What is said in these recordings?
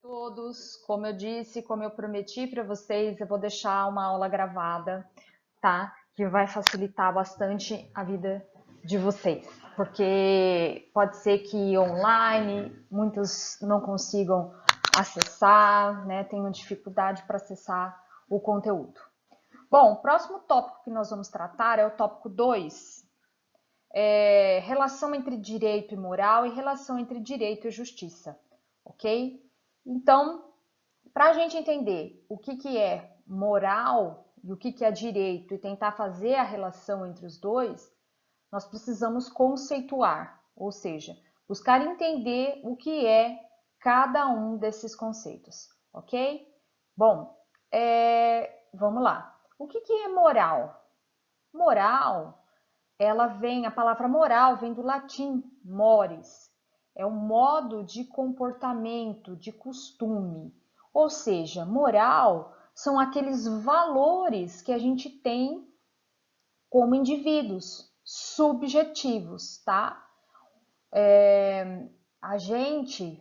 Todos, como eu disse, como eu prometi para vocês, eu vou deixar uma aula gravada, tá? Que vai facilitar bastante a vida de vocês, porque pode ser que online muitos não consigam acessar, né? Tenham dificuldade para acessar o conteúdo. Bom, o próximo tópico que nós vamos tratar é o tópico 2, relação entre direito e moral e relação entre direito e justiça, ok? Então, para a gente entender o que é moral e o que é direito e tentar fazer a relação entre os dois, nós precisamos conceituar, ou seja, buscar entender o que é cada um desses conceitos, ok? Bom, vamos lá. O que é moral? Moral, a palavra moral vem do latim mores, é um modo de comportamento, de costume. Ou seja, moral são aqueles valores que a gente tem como indivíduos, subjetivos, tá?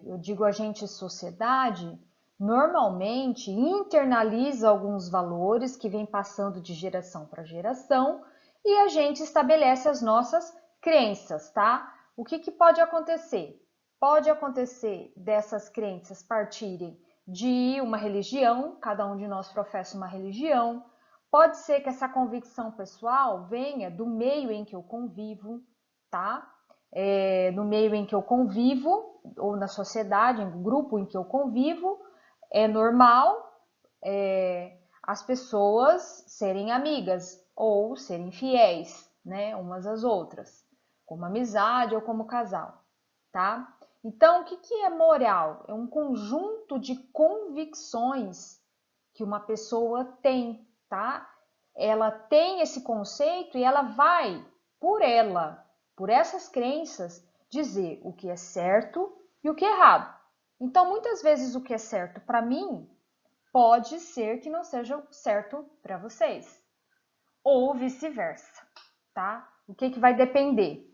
Eu digo a gente, sociedade, normalmente internaliza alguns valores que vem passando de geração para geração e a gente estabelece as nossas crenças, tá? O que pode acontecer? Pode acontecer dessas crenças partirem de uma religião, cada um de nós professa uma religião. Pode ser que essa convicção pessoal venha do meio em que eu convivo, tá? No meio em que eu convivo, ou na sociedade, no grupo em que eu convivo, é normal as pessoas serem amigas ou serem fiéis, né, umas às outras, como amizade ou como casal, tá? Então, o que é moral? É um conjunto de convicções que uma pessoa tem, tá? Ela tem esse conceito e ela vai, por essas crenças, dizer o que é certo e o que é errado. Então, muitas vezes o que é certo para mim pode ser que não seja certo para vocês, ou vice-versa, tá? O que vai depender?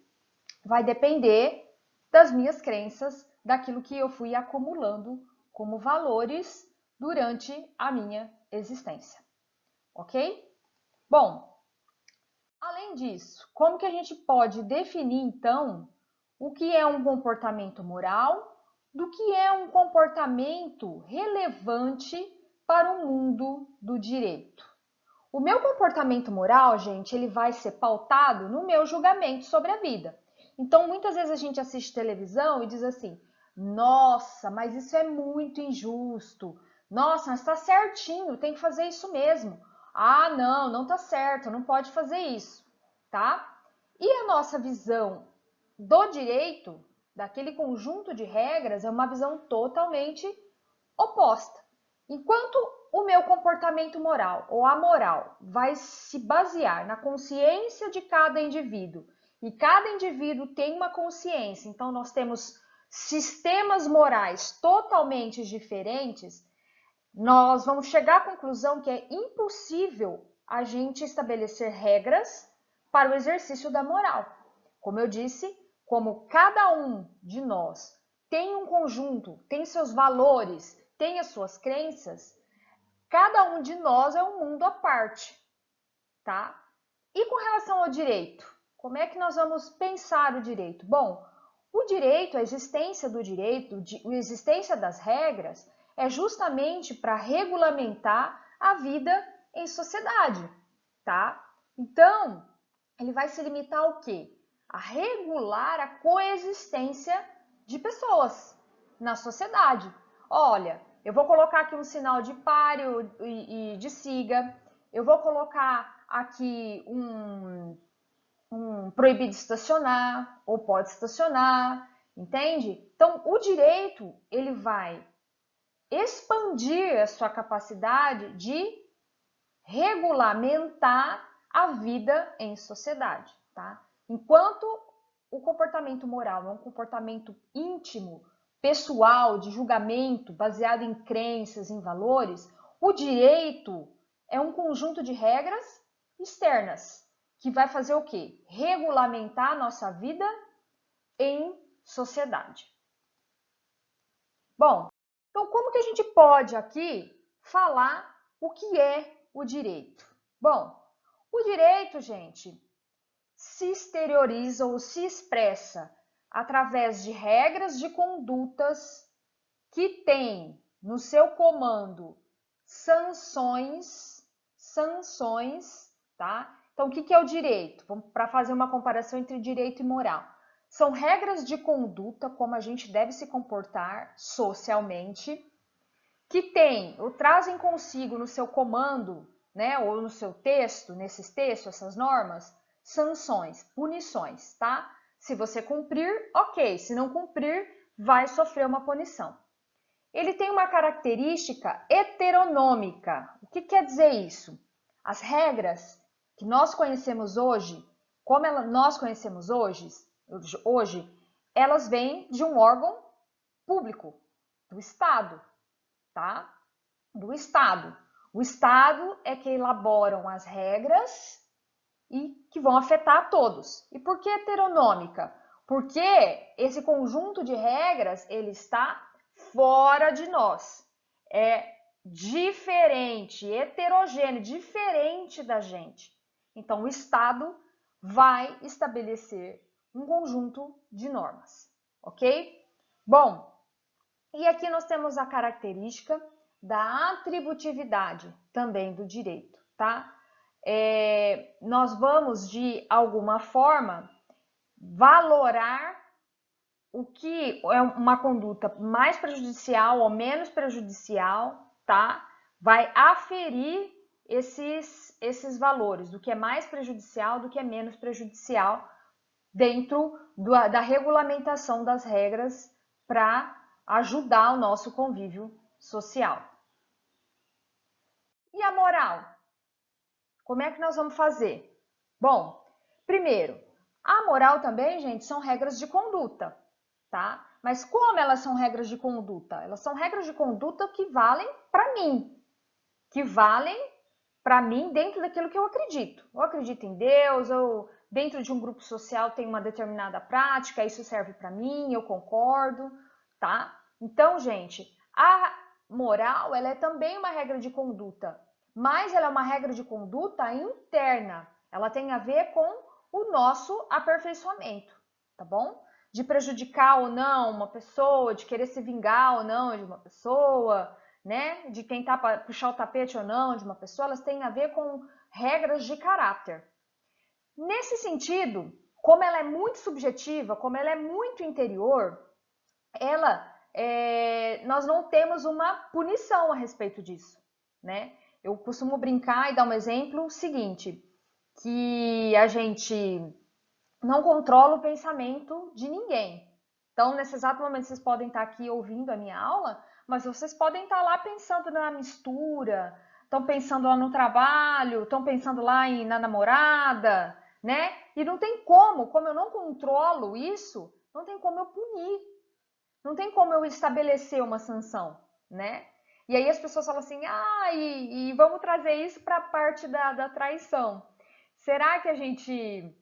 Vai depender das minhas crenças, daquilo que eu fui acumulando como valores durante a minha existência, ok? Bom, além disso, como que a gente pode definir, então, o que é um comportamento moral do que é um comportamento relevante para o mundo do direito? O meu comportamento moral, gente, ele vai ser pautado no meu julgamento sobre a vida. Então, muitas vezes a gente assiste televisão e diz assim: nossa, mas isso é muito injusto. Nossa, mas está certinho, tem que fazer isso mesmo. Ah, não, não está certo, não pode fazer isso, tá? E a nossa visão do direito, daquele conjunto de regras, é uma visão totalmente oposta. Enquanto o meu comportamento moral ou amoral vai se basear na consciência de cada indivíduo, e cada indivíduo tem uma consciência, então nós temos sistemas morais totalmente diferentes, nós vamos chegar à conclusão que é impossível a gente estabelecer regras para o exercício da moral. Como eu disse, como cada um de nós tem um conjunto, tem seus valores, tem as suas crenças, cada um de nós é um mundo à parte, tá? E com relação ao direito, como é que nós vamos pensar o direito? Bom, o direito, a existência do direito, a existência das regras, é justamente para regulamentar a vida em sociedade, tá? Então, ele vai se limitar ao quê? A regular a coexistência de pessoas na sociedade. Olha, eu vou colocar aqui um sinal de pare e de siga, eu vou colocar aqui um proibido estacionar ou pode estacionar, entende? Então, o direito, ele vai expandir a sua capacidade de regulamentar a vida em sociedade, tá? Enquanto o comportamento moral é um comportamento íntimo, pessoal, de julgamento, baseado em crenças, em valores, o direito é um conjunto de regras externas que vai fazer o quê? Regulamentar a nossa vida em sociedade. Bom, Então, como que a gente pode aqui falar o que é o direito? Bom, o direito, gente, se exterioriza ou se expressa através de regras de condutas que têm no seu comando sanções, tá? Então, o que é o direito? Para fazer uma comparação entre direito e moral. São regras de conduta, como a gente deve se comportar socialmente, que trazem consigo no seu comando, né, ou no seu texto, nesses textos, essas normas, sanções, punições, tá? Se você cumprir, ok. Se não cumprir, vai sofrer uma punição. Ele tem uma característica heteronômica. O que quer dizer isso? As regras que nós conhecemos hoje, nós conhecemos hoje, elas vêm de um órgão público, do Estado, tá? Do Estado. O Estado é que elaboram as regras e que vão afetar todos. E por que heteronômica? Porque esse conjunto de regras, ele está fora de nós. É diferente, heterogêneo, diferente da gente. Então, o Estado vai estabelecer um conjunto de normas, ok? Bom, e aqui nós temos a característica da atributividade também do direito, tá? Nós vamos, de alguma forma, valorar o que é uma conduta mais prejudicial ou menos prejudicial, tá? Vai aferir esses valores, do que é mais prejudicial, do que é menos prejudicial, dentro da regulamentação das regras para ajudar o nosso convívio social. E a moral? Como é que nós vamos fazer? Bom, primeiro, a moral também, gente, são regras de conduta, tá? Mas como elas são regras de conduta? Elas são regras de conduta que valem para mim, dentro daquilo que eu acredito. Eu acredito em Deus, eu dentro de um grupo social tem uma determinada prática, isso serve para mim, eu concordo, tá? Então, gente, a moral, ela é também uma regra de conduta, mas ela é uma regra de conduta interna. Ela tem a ver com o nosso aperfeiçoamento, tá bom? De prejudicar ou não uma pessoa, de querer se vingar ou não de uma pessoa, né? De tentar puxar o tapete ou não de uma pessoa, elas têm a ver com regras de caráter. Nesse sentido, como ela é muito subjetiva, como ela é muito interior, nós não temos uma punição a respeito disso, né? Eu costumo brincar e dar um exemplo seguinte, que a gente não controla o pensamento de ninguém. Então, nesse exato momento, vocês podem estar aqui ouvindo a minha aula, mas vocês podem estar lá pensando na mistura, estão pensando lá no trabalho, estão pensando lá na namorada, né? E não tem como eu não controlo isso, não tem como eu punir, não tem como eu estabelecer uma sanção, né? E aí as pessoas falam assim, e vamos trazer isso para a parte da traição. Será que a gente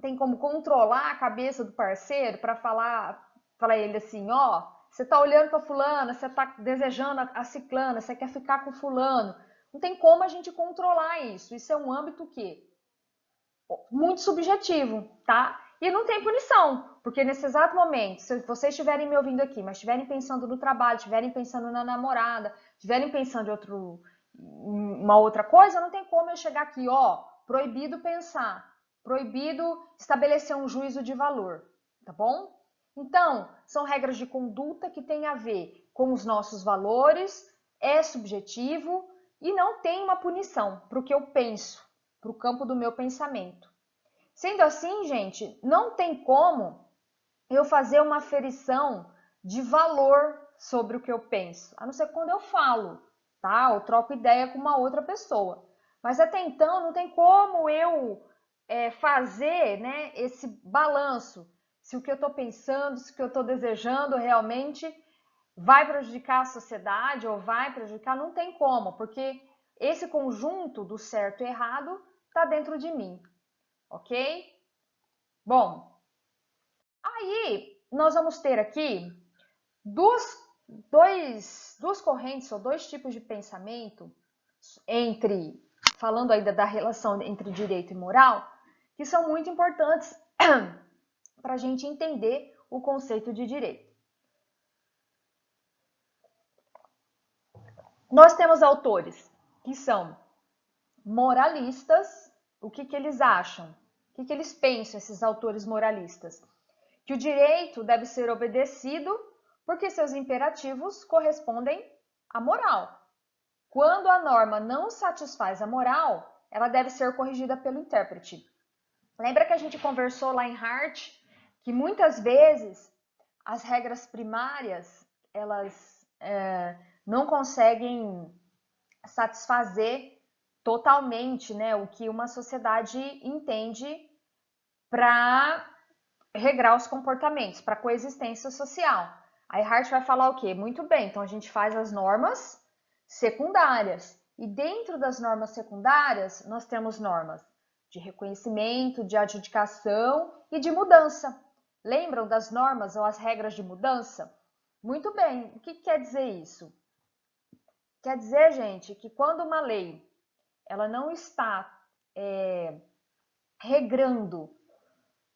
tem como controlar a cabeça do parceiro para falar para ele assim, ó, você tá olhando para fulana, você tá desejando a ciclana, você quer ficar com fulano. Não tem como a gente controlar isso. Isso é um âmbito que muito subjetivo, tá? E não tem punição, porque nesse exato momento, se vocês estiverem me ouvindo aqui, mas estiverem pensando no trabalho, estiverem pensando na namorada, estiverem pensando em uma outra coisa, não tem como eu chegar aqui, ó, proibido pensar, proibido estabelecer um juízo de valor, tá bom? Então, são regras de conduta que têm a ver com os nossos valores, é subjetivo e não tem uma punição para o que eu penso, para o campo do meu pensamento. Sendo assim, gente, não tem como eu fazer uma aferição de valor sobre o que eu penso, a não ser quando eu falo, tá? Eu troco ideia com uma outra pessoa. Mas até então não tem como eu fazer, né, esse balanço, se o que eu estou pensando, se o que eu estou desejando realmente vai prejudicar a sociedade ou vai prejudicar, não tem como, porque esse conjunto do certo e errado está dentro de mim, ok? Bom, aí nós vamos ter aqui duas correntes ou dois tipos de pensamento falando ainda da relação entre direito e moral, que são muito importantes para a gente entender o conceito de direito. Nós temos autores que são moralistas. O que eles acham? O que eles pensam, esses autores moralistas? Que o direito deve ser obedecido porque seus imperativos correspondem à moral. Quando a norma não satisfaz a moral, ela deve ser corrigida pelo intérprete. Lembra que a gente conversou lá em Hart que muitas vezes as regras primárias elas não conseguem satisfazer totalmente, né, o que uma sociedade entende para regrar os comportamentos, para a coexistência social. Aí Hart vai falar o quê? Muito bem, então a gente faz as normas secundárias. E dentro das normas secundárias, nós temos normas de reconhecimento, de adjudicação e de mudança. Lembram das normas ou as regras de mudança? Muito bem, o que quer dizer isso? Quer dizer, gente, que quando uma lei ela não está regrando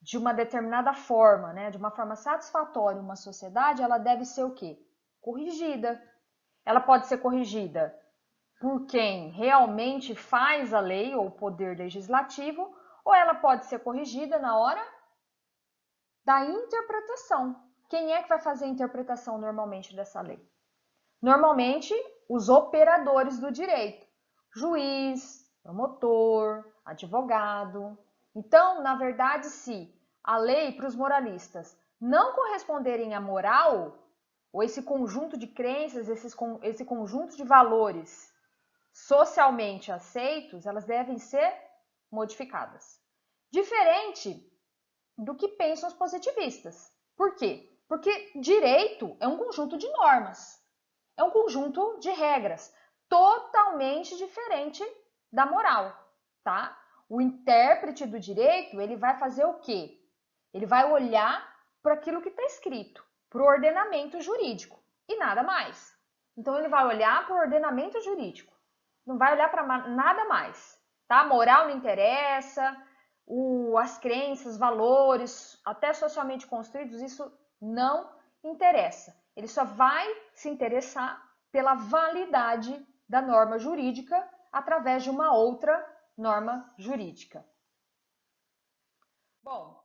de uma determinada forma, né, de uma forma satisfatória uma sociedade, ela deve ser o quê? Corrigida. Ela pode ser corrigida por quem realmente faz a lei ou o poder legislativo, ou ela pode ser corrigida na hora da interpretação. Quem é que vai fazer a interpretação normalmente dessa lei? Normalmente, os operadores do direito. Juiz, promotor, advogado. Então, na verdade, se a lei para os moralistas não corresponderem à moral, ou esse conjunto de crenças, esse conjunto de valores socialmente aceitos, elas devem ser modificadas. Diferente do que pensam os positivistas. Por quê? Porque direito é um conjunto de normas, é um conjunto de regras, totalmente diferente da moral, tá? O intérprete do direito, ele vai fazer o quê? Ele vai olhar para aquilo que está escrito, para o ordenamento jurídico e nada mais. Então, ele vai olhar para o ordenamento jurídico, não vai olhar para nada mais, tá? Moral não interessa, as crenças, valores, até socialmente construídos, isso não interessa. Ele só vai se interessar pela validade da norma jurídica através de uma outra norma jurídica. Bom,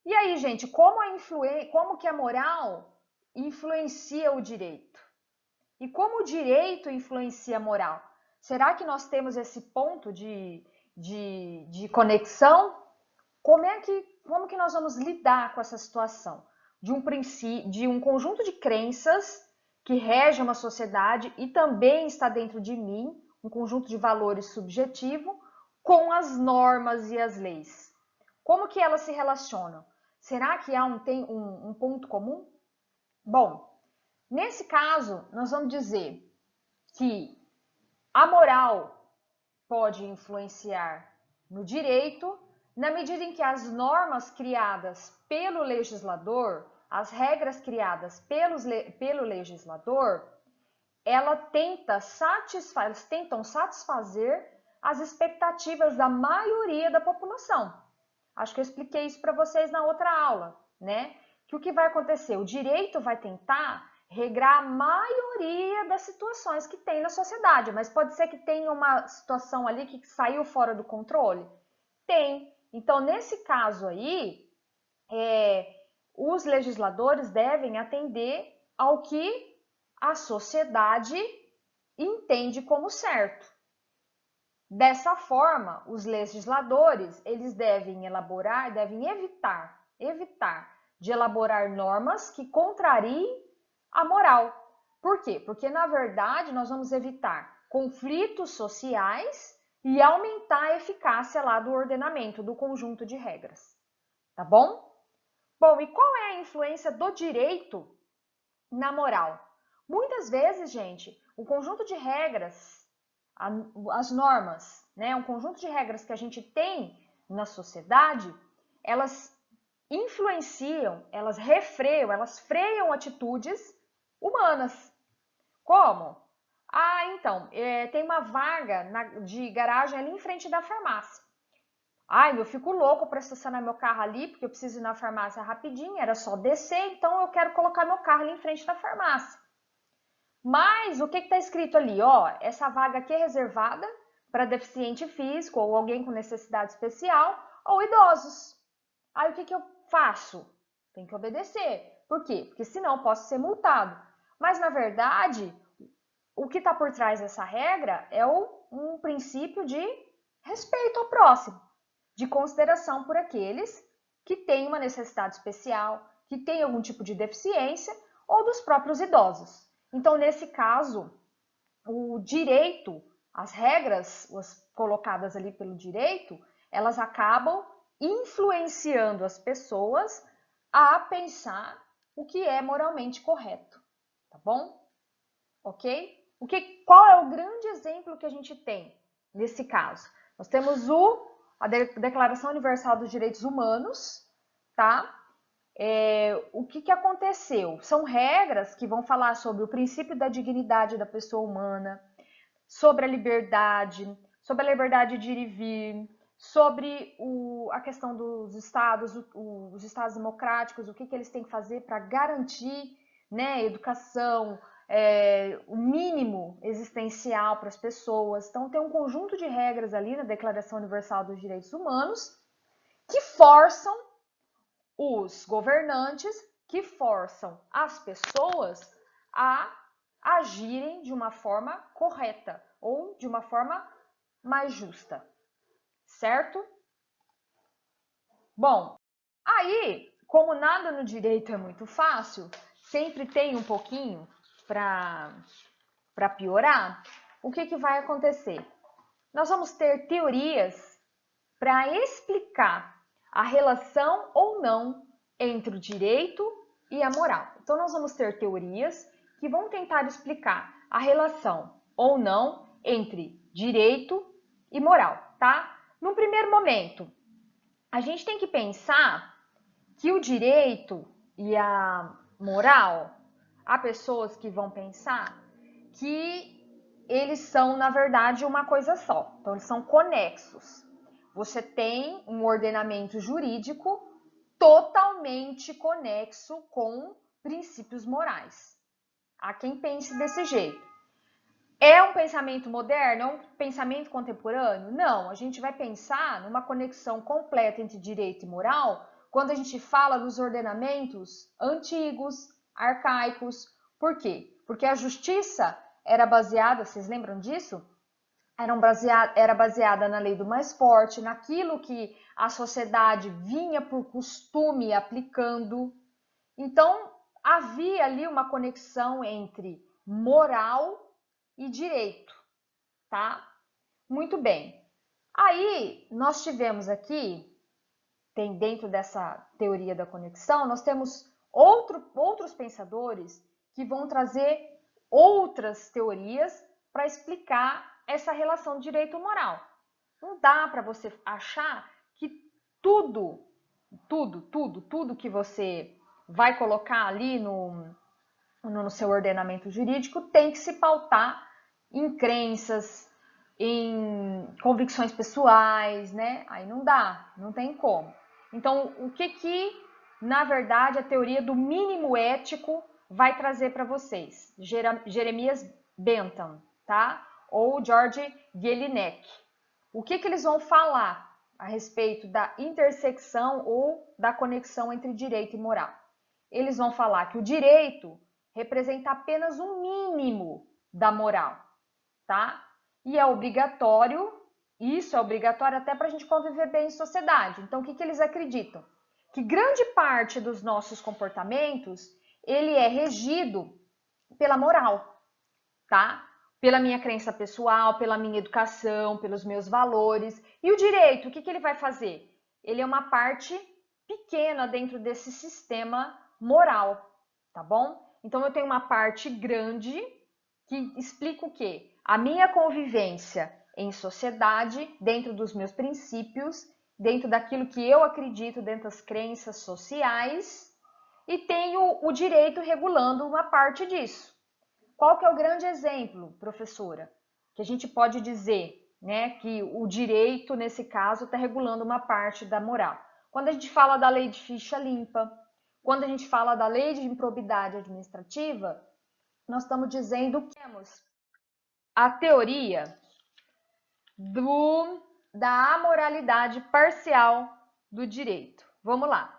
e aí, gente, como que a moral influencia o direito? E como o direito influencia a moral? Será que nós temos esse ponto de conexão? Como que nós vamos lidar com essa situação? De um conjunto de crenças que rege uma sociedade e também está dentro de mim, um conjunto de valores subjetivo, com as normas e as leis. Como que elas se relacionam? Será que tem um ponto comum? Bom, nesse caso, nós vamos dizer que a moral pode influenciar no direito, na medida em que as normas criadas pelo legislador, as regras criadas pelo legislador, elas tentam satisfazer as expectativas da maioria da população. Acho que eu expliquei isso para vocês na outra aula, né? Que o que vai acontecer? O direito vai tentar regrar a maioria das situações que tem na sociedade, mas pode ser que tenha uma situação ali que saiu fora do controle? Tem. Então, nesse caso aí, os legisladores devem atender ao que a sociedade entende como certo. Dessa forma, os legisladores, eles devem evitar de elaborar normas que contrariem a moral. Por quê? Porque, na verdade, nós vamos evitar conflitos sociais e aumentar a eficácia lá do ordenamento, do conjunto de regras. Tá bom? Bom, e qual é a influência do direito na moral? Muitas vezes, gente, o conjunto de regras, as normas, né, um conjunto de regras que a gente tem na sociedade, elas influenciam, elas freiam atitudes humanas. Como? Ah, então, tem uma vaga de garagem ali em frente da farmácia. Ai, eu fico louco para estacionar meu carro ali, porque eu preciso ir na farmácia rapidinho, era só descer, então eu quero colocar meu carro ali em frente da farmácia. Mas o que está escrito ali? Ó, essa vaga aqui é reservada para deficiente físico ou alguém com necessidade especial ou idosos. Aí o que eu faço? Tem que obedecer. Por quê? Porque senão eu posso ser multado. Mas na verdade, o que está por trás dessa regra é um princípio de respeito ao próximo, de consideração por aqueles que têm uma necessidade especial, que têm algum tipo de deficiência ou dos próprios idosos. Então, nesse caso, o direito, as regras colocadas ali pelo direito, elas acabam influenciando as pessoas a pensar o que é moralmente correto, tá bom? Ok? Qual é o grande exemplo que a gente tem nesse caso? Nós temos a Declaração Universal dos Direitos Humanos, tá? O que aconteceu? São regras que vão falar sobre o princípio da dignidade da pessoa humana, sobre a liberdade de ir e vir, sobre a questão dos estados, os estados democráticos, o que eles têm que fazer para garantir, né, educação, o mínimo existencial para as pessoas. Então, tem um conjunto de regras ali na Declaração Universal dos Direitos Humanos que forçam os governantes, que forçam as pessoas a agirem de uma forma correta ou de uma forma mais justa, certo? Bom, aí, como nada no direito é muito fácil, sempre tem um pouquinho para piorar, o que vai acontecer? Nós vamos ter teorias para explicar a relação ou não entre o direito e a moral. Então, nós vamos ter teorias que vão tentar explicar a relação ou não entre direito e moral, tá? No primeiro momento, a gente tem que pensar que o direito e a moral, há pessoas que vão pensar que eles são, na verdade, uma coisa só. Então, eles são conexos. Você tem um ordenamento jurídico totalmente conexo com princípios morais. Há quem pense desse jeito. É um pensamento moderno? É um pensamento contemporâneo? Não, a gente vai pensar numa conexão completa entre direito e moral quando a gente fala dos ordenamentos antigos, arcaicos. Por quê? Porque a justiça era baseada, vocês lembram disso? Era baseada na lei do mais forte, naquilo que a sociedade vinha por costume aplicando. Então, havia ali uma conexão entre moral e direito, tá? Muito bem. Aí, nós tivemos aqui, tem dentro dessa teoria da conexão, nós temos outros pensadores que vão trazer outras teorias para explicar essa relação de direito e moral. Não dá para você achar que tudo que você vai colocar ali no seu ordenamento jurídico tem que se pautar em crenças, em convicções pessoais, né? Aí não dá, não tem como. Então, o que na verdade, a teoria do mínimo ético vai trazer para vocês? Jeremias Bentham, tá? Ou George Jelinek. O que eles vão falar a respeito da intersecção ou da conexão entre direito e moral? Eles vão falar que o direito representa apenas um mínimo da moral, tá? E é obrigatório, isso é obrigatório até para a gente conviver bem em sociedade. Então, o que eles acreditam? Que grande parte dos nossos comportamentos, ele é regido pela moral, tá? Pela minha crença pessoal, pela minha educação, pelos meus valores. E o direito, o que ele vai fazer? Ele é uma parte pequena dentro desse sistema moral, tá bom? Então, eu tenho uma parte grande que explica o quê? A minha convivência em sociedade, dentro dos meus princípios, dentro daquilo que eu acredito, dentro das crenças sociais, e tem o direito regulando uma parte disso. Qual que é o grande exemplo, professora? Que a gente pode dizer, né, que o direito, nesse caso, está regulando uma parte da moral. Quando a gente fala da lei de ficha limpa, quando a gente fala da lei de improbidade administrativa, nós estamos dizendo que temos a teoria da amoralidade parcial do direito. Vamos lá.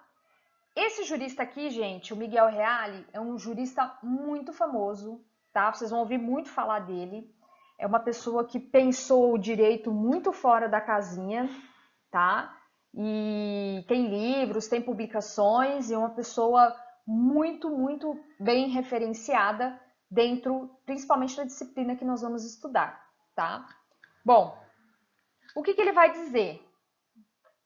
Esse jurista aqui, gente, o Miguel Reale, é um jurista muito famoso, tá? Vocês vão ouvir muito falar dele. É uma pessoa que pensou o direito muito fora da casinha, tá? E tem livros, tem publicações, e é uma pessoa muito, muito bem referenciada dentro, principalmente da disciplina que nós vamos estudar, tá? Bom, o que ele vai dizer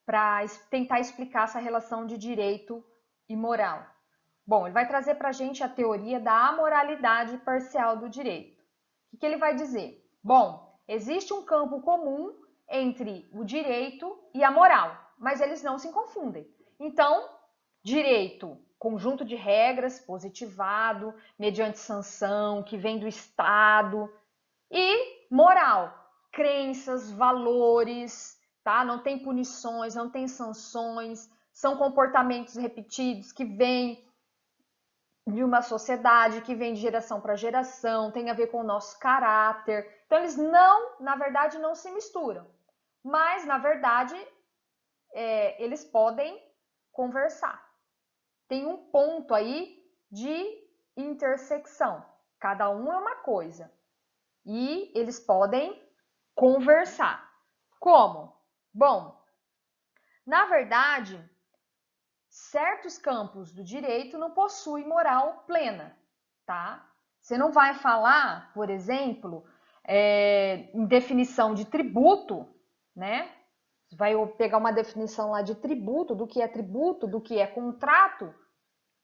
para tentar explicar essa relação de direito e moral? Bom, ele vai trazer para a gente a teoria da amoralidade parcial do direito. O que ele vai dizer? Bom, existe um campo comum entre o direito e a moral, mas eles não se confundem. Então, direito, conjunto de regras positivado, mediante sanção, que vem do Estado, e moral, crenças, valores, tá? Não tem punições, não tem sanções, são comportamentos repetidos que vêm de uma sociedade, que vem de geração para geração, tem a ver com o nosso caráter. Então, eles não, na verdade, não se misturam. Mas, na verdade, eles podem conversar. Tem um ponto aí de intersecção. Cada um é uma coisa. E eles podem conversar. Como? Bom, na verdade, certos campos do direito não possuem moral plena, tá? Você não vai falar, por exemplo, em definição de tributo, né? Você vai pegar uma definição lá de tributo, do que é contrato,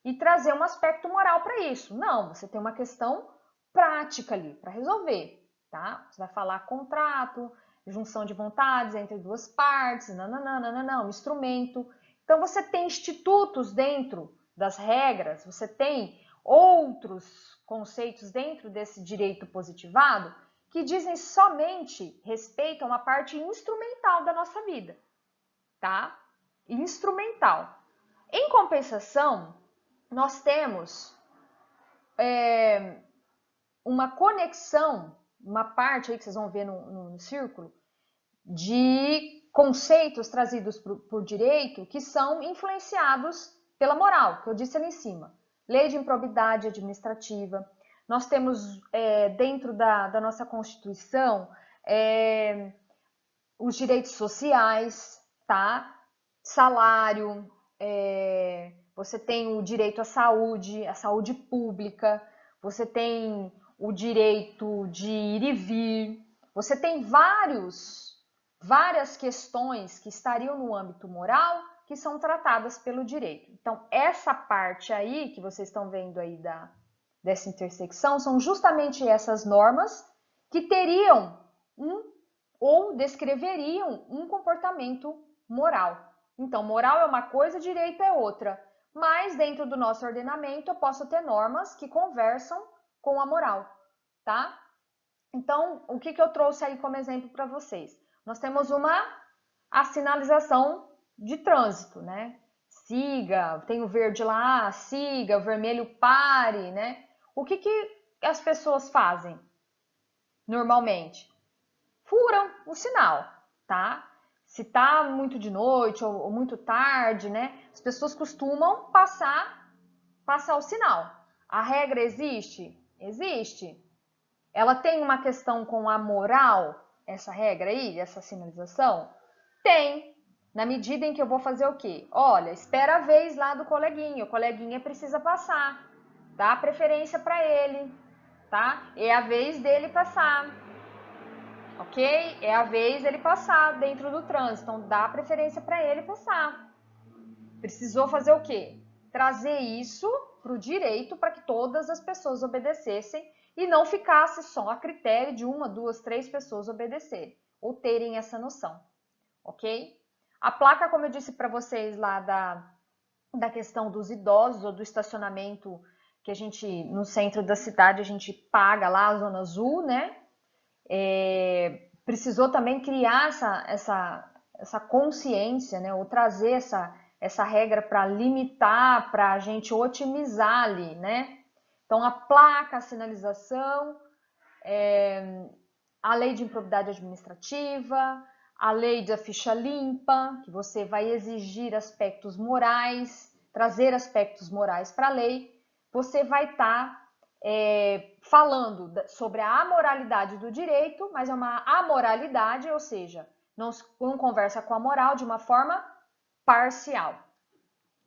e trazer um aspecto moral para isso. Não, você tem uma questão prática ali para resolver, tá? Você vai falar contrato, junção de vontades entre duas partes, não, instrumento. Então, você tem institutos dentro das regras, você tem outros conceitos dentro desse direito positivado que dizem somente respeito a uma parte instrumental da nossa vida, tá? Instrumental. Em compensação, nós temos uma conexão, uma parte aí que vocês vão ver no círculo, de conceitos trazidos por direito que são influenciados pela moral, que eu disse ali em cima. Lei de improbidade administrativa. Nós temos dentro da nossa Constituição os direitos sociais, tá? Salário, você tem o direito à saúde pública, você tem o direito de ir e vir, você tem várias questões que estariam no âmbito moral que são tratadas pelo direito. Então, essa parte aí que vocês estão vendo aí dessa intersecção são justamente essas normas que teriam ou descreveriam um comportamento moral. Então, moral é uma coisa, direito é outra. Mas dentro do nosso ordenamento eu posso ter normas que conversam com a moral, tá? Então, o que eu trouxe aí como exemplo para vocês? Nós temos a sinalização de trânsito, né? Siga, tem o verde lá, siga, o vermelho pare, né? O que as pessoas fazem normalmente? Furam o sinal, tá? Se tá muito de noite ou muito tarde, né? As pessoas costumam passar o sinal. A regra existe? Existe. Ela tem uma questão com a moral, essa regra aí, essa sinalização? Tem. Na medida em que eu vou fazer o quê? Olha, espera a vez lá do coleguinha. O coleguinha precisa passar. Dá preferência para ele, tá? É a vez dele passar. Ok? É a vez dele passar dentro do trânsito. Então, dá preferência para ele passar. Precisou fazer o quê? Trazer isso para o direito para que todas as pessoas obedecessem e não ficasse só a critério de uma, duas, três pessoas obedecerem ou terem essa noção, ok? A placa, como eu disse para vocês lá da questão dos idosos ou do estacionamento que a gente, no centro da cidade, a gente paga lá a Zona Azul, né? Precisou também criar essa consciência, né? Ou trazer essa regra para limitar, para a gente otimizar ali, né? Então, a placa, a sinalização, a lei de improbidade administrativa, a lei da ficha limpa, que você vai exigir aspectos morais, trazer aspectos morais para a lei, você vai estar falando sobre a amoralidade do direito, mas é uma amoralidade, ou seja, não conversa com a moral de uma forma parcial,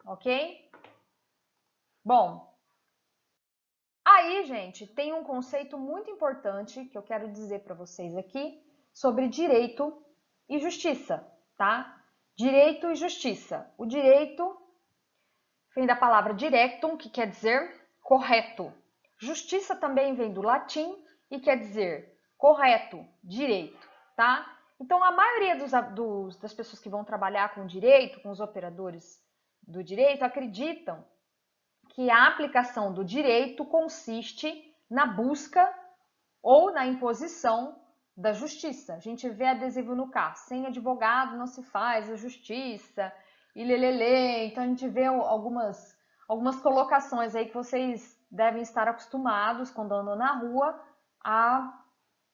ok? Bom, aí, gente, tem um conceito muito importante que eu quero dizer para vocês aqui sobre direito e justiça, tá? Direito e justiça. O direito vem da palavra directum, que quer dizer correto. Justiça também vem do latim e quer dizer correto, direito, tá? Então, a maioria das pessoas que vão trabalhar com direito, com os operadores do direito, acreditam que a aplicação do direito consiste na busca ou na imposição da justiça. A gente vê adesivo no carro, sem advogado não se faz a justiça, e lelele. Então a gente vê algumas colocações aí que vocês devem estar acostumados quando andam na rua a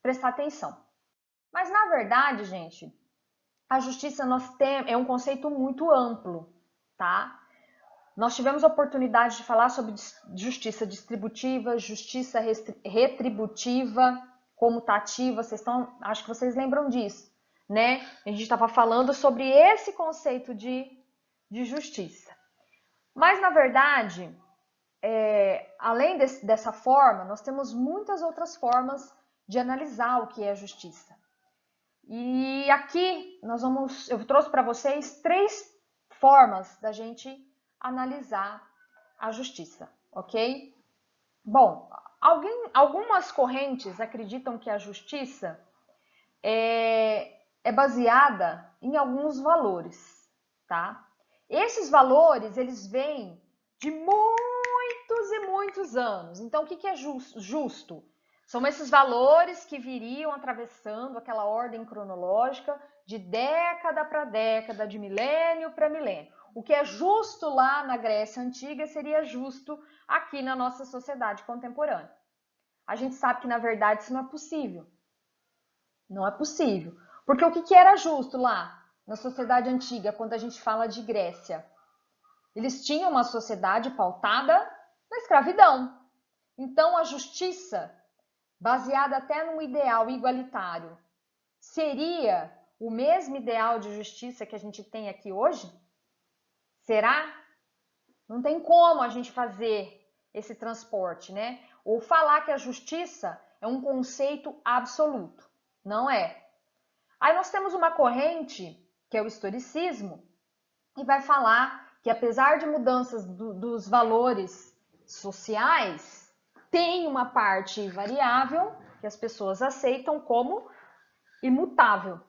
prestar atenção. Mas na verdade, gente, a justiça é um conceito muito amplo, tá? Nós tivemos a oportunidade de falar sobre justiça distributiva, justiça retributiva, comutativa, acho que vocês lembram disso, né? A gente estava falando sobre esse conceito de justiça. Mas, na verdade, além dessa forma, nós temos muitas outras formas de analisar o que é justiça. E aqui eu trouxe para vocês 3 formas da gente analisar a justiça, ok? Bom, algumas correntes acreditam que a justiça é baseada em alguns valores, tá? Esses valores, eles vêm de muitos e muitos anos. Então, o que é justo? São esses valores que viriam atravessando aquela ordem cronológica de década para década, de milênio para milênio. O que é justo lá na Grécia Antiga seria justo aqui na nossa sociedade contemporânea. A gente sabe que, na verdade, isso não é possível. Não é possível. Porque o que era justo lá na sociedade antiga, quando a gente fala de Grécia? Eles tinham uma sociedade pautada na escravidão. Então, a justiça, baseada até num ideal igualitário, seria o mesmo ideal de justiça que a gente tem aqui hoje? Será? Não tem como a gente fazer esse transporte, né? Ou falar que a justiça é um conceito absoluto. Não é. Aí nós temos uma corrente, que é o historicismo, e vai falar que apesar de mudanças dos valores sociais, tem uma parte variável que as pessoas aceitam como imutável,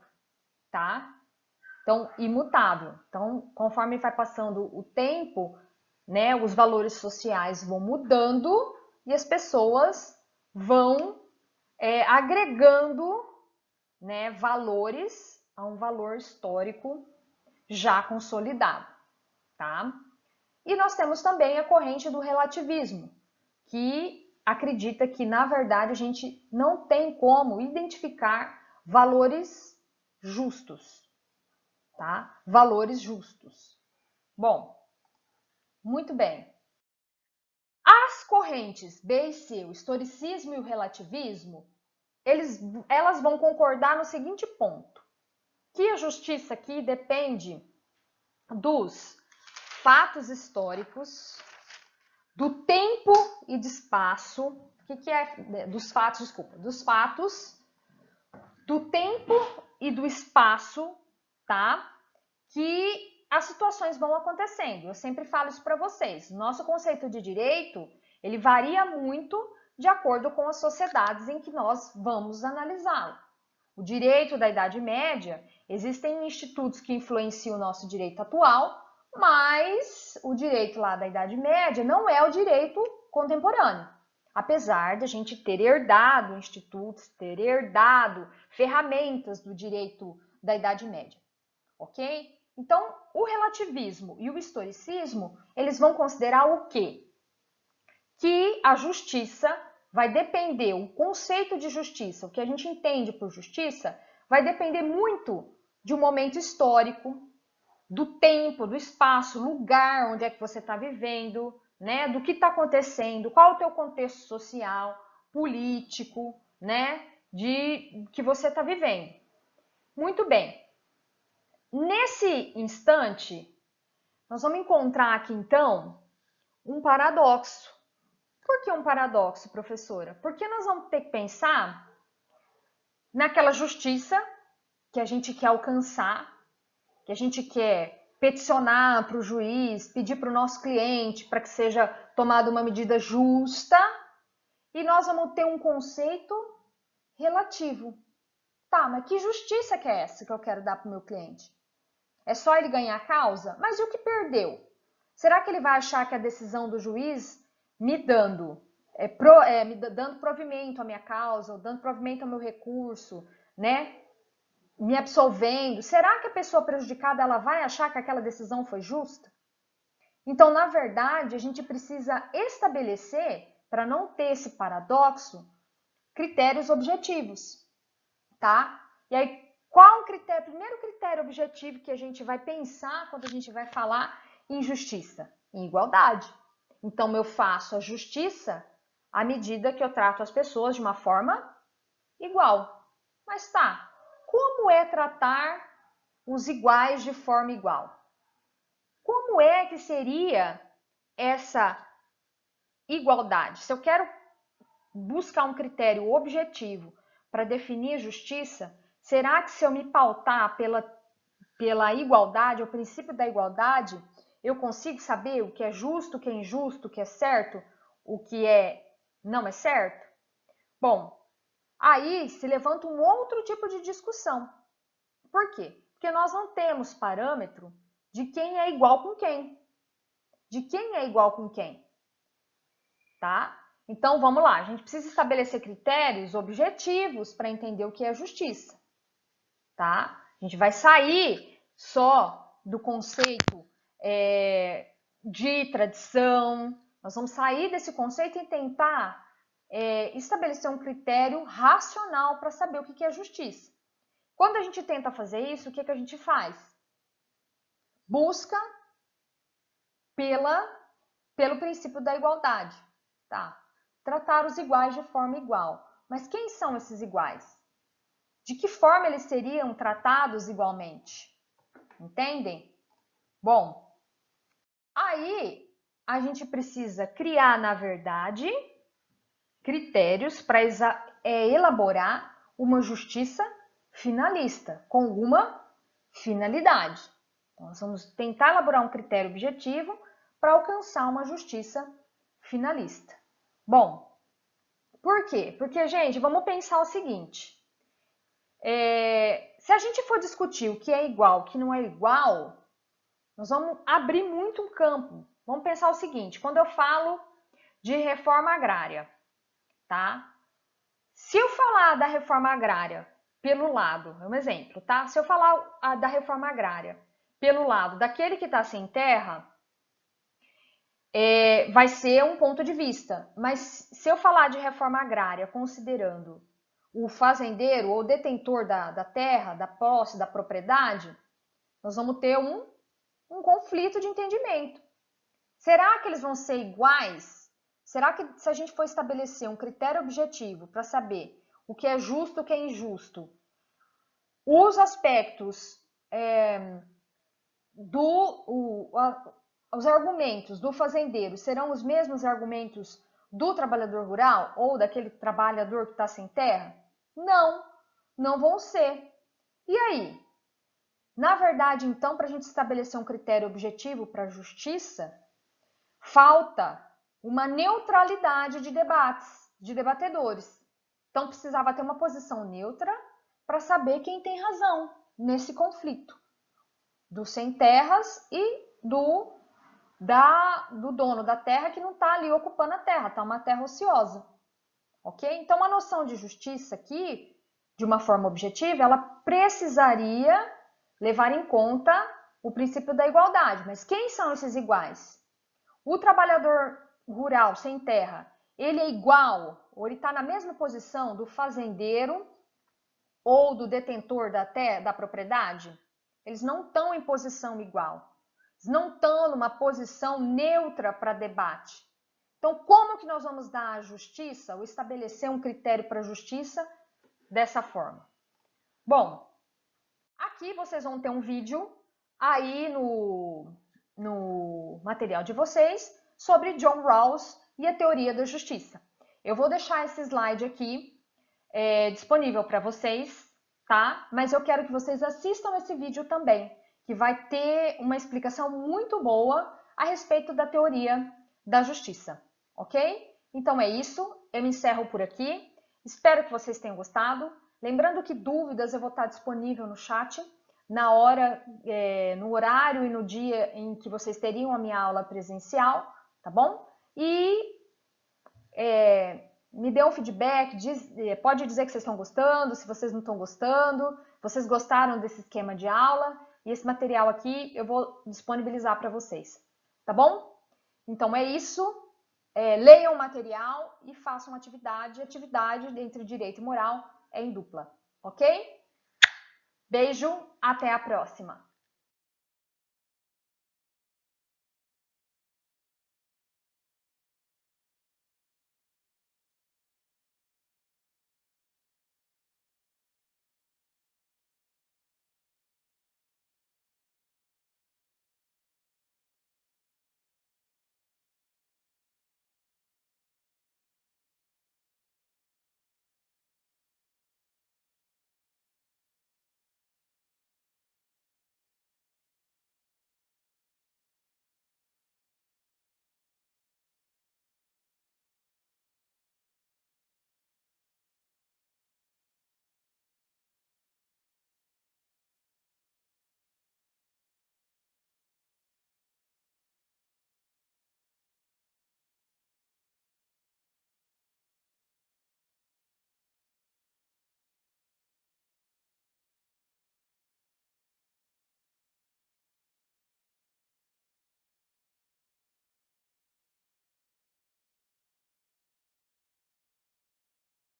tá? Então, imutável. Então, conforme vai passando o tempo, né, os valores sociais vão mudando e as pessoas vão agregando, né, valores a um valor histórico já consolidado, tá? E nós temos também a corrente do relativismo, que acredita que, na verdade, a gente não tem como identificar valores justos, tá? Valores justos. Bom, muito bem. As correntes B e C, o historicismo e o relativismo, elas vão concordar no seguinte ponto, que a justiça aqui depende dos fatos históricos, do tempo e de espaço, dos fatos, do tempo e do espaço, tá? Que as situações vão acontecendo. Eu sempre falo isso para vocês. Nosso conceito de direito, ele varia muito de acordo com as sociedades em que nós vamos analisá-lo. O direito da Idade Média, existem institutos que influenciam o nosso direito atual, Mas o direito lá da Idade Média não é o direito contemporâneo. Apesar de a gente ter herdado institutos, ter herdado ferramentas do direito da Idade Média, ok? Então, o relativismo e o historicismo, eles vão considerar o quê? Que a justiça vai depender, o conceito de justiça, o que a gente entende por justiça, vai depender muito de um momento histórico, do tempo, do espaço, lugar onde é que você está vivendo, né? Do que está acontecendo, qual o teu contexto social, político, né? De que você está vivendo. Muito bem. Nesse instante, nós vamos encontrar aqui então um paradoxo. Por que um paradoxo, professora? Porque nós vamos ter que pensar naquela justiça que a gente quer alcançar, que a gente quer peticionar para o juiz, pedir para o nosso cliente para que seja tomada uma medida justa, e nós vamos ter um conceito relativo. Tá, mas que justiça que é essa que eu quero dar para o meu cliente? É só ele ganhar a causa? Mas e o que perdeu? Será que ele vai achar que a decisão do juiz me dando provimento à minha causa, ou dando provimento ao meu recurso, né? Me absolvendo, será que a pessoa prejudicada ela vai achar que aquela decisão foi justa? Então, na verdade, a gente precisa estabelecer, para não ter esse paradoxo, critérios objetivos, tá? E aí, qual o critério, primeiro critério objetivo que a gente vai pensar quando a gente vai falar em justiça? Em igualdade. Então, eu faço a justiça à medida que eu trato as pessoas de uma forma igual. Mas tá, como é tratar os iguais de forma igual? Como é que seria essa igualdade? Se eu quero buscar um critério objetivo para definir justiça, será que se eu me pautar pela igualdade, o princípio da igualdade, eu consigo saber o que é justo, o que é injusto, o que é certo, o que não é certo? Bom, aí se levanta um outro tipo de discussão. Por quê? Porque nós não temos parâmetro de quem é igual com quem. De quem é igual com quem, tá? Então, vamos lá. A gente precisa estabelecer critérios objetivos para entender o que é justiça, tá? A gente vai sair só do conceito de tradição. Nós vamos sair desse conceito e tentar estabelecer um critério racional para saber o que é justiça. Quando a gente tenta fazer isso, o que a gente faz? Busca pelo princípio da igualdade, tá? Tratar os iguais de forma igual. Mas quem são esses iguais? De que forma eles seriam tratados igualmente? Entendem? Bom, aí a gente precisa criar, na verdade, critérios para elaborar uma justiça finalista, com uma finalidade. Então, nós vamos tentar elaborar um critério objetivo para alcançar uma justiça finalista. Bom, por quê? Porque, gente, vamos pensar o seguinte. Se a gente for discutir o que é igual, o que não é igual, nós vamos abrir muito um campo. Vamos pensar o seguinte, quando eu falo de reforma agrária, tá? Se eu falar da reforma agrária pelo lado, é um exemplo, tá? Se eu falar da reforma agrária pelo lado daquele que está sem terra, vai ser um ponto de vista. Mas se eu falar de reforma agrária considerando o fazendeiro ou detentor da terra, da posse, da propriedade, nós vamos ter um conflito de entendimento. Será que eles vão ser iguais? Será que se a gente for estabelecer um critério objetivo para saber o que é justo e o que é injusto, os aspectos os argumentos do fazendeiro serão os mesmos argumentos do trabalhador rural ou daquele trabalhador que está sem terra? Não, não vão ser. E aí? Na verdade, então, para a gente estabelecer um critério objetivo para a justiça, falta uma neutralidade de debates, de debatedores. Então, precisava ter uma posição neutra para saber quem tem razão nesse conflito dos sem terras e do dono da terra que não está ali ocupando a terra, está uma terra ociosa. Ok? Então, a noção de justiça aqui, de uma forma objetiva, ela precisaria levar em conta o princípio da igualdade. Mas quem são esses iguais? O trabalhador rural sem terra, ele é igual, ou ele está na mesma posição do fazendeiro ou do detentor da propriedade? Eles não estão em posição igual. Eles não estão numa posição neutra para debate. Então, como que nós vamos dar a justiça, ou estabelecer um critério para a justiça dessa forma? Bom, aqui vocês vão ter um vídeo aí no material de vocês sobre John Rawls e a teoria da justiça. Eu vou deixar esse slide aqui disponível para vocês, tá? Mas eu quero que vocês assistam esse vídeo também, que vai ter uma explicação muito boa a respeito da teoria da justiça, ok? Então é isso, eu encerro por aqui. Espero que vocês tenham gostado. Lembrando que dúvidas eu vou estar disponível no chat, na hora, no horário e no dia em que vocês teriam a minha aula presencial, tá bom? E me dê um feedback, pode dizer que vocês estão gostando, se vocês não estão gostando, vocês gostaram desse esquema de aula, e esse material aqui eu vou disponibilizar para vocês, tá bom? Então é isso, leiam o material e façam atividade entre direito e moral é em dupla, ok? Beijo, até a próxima!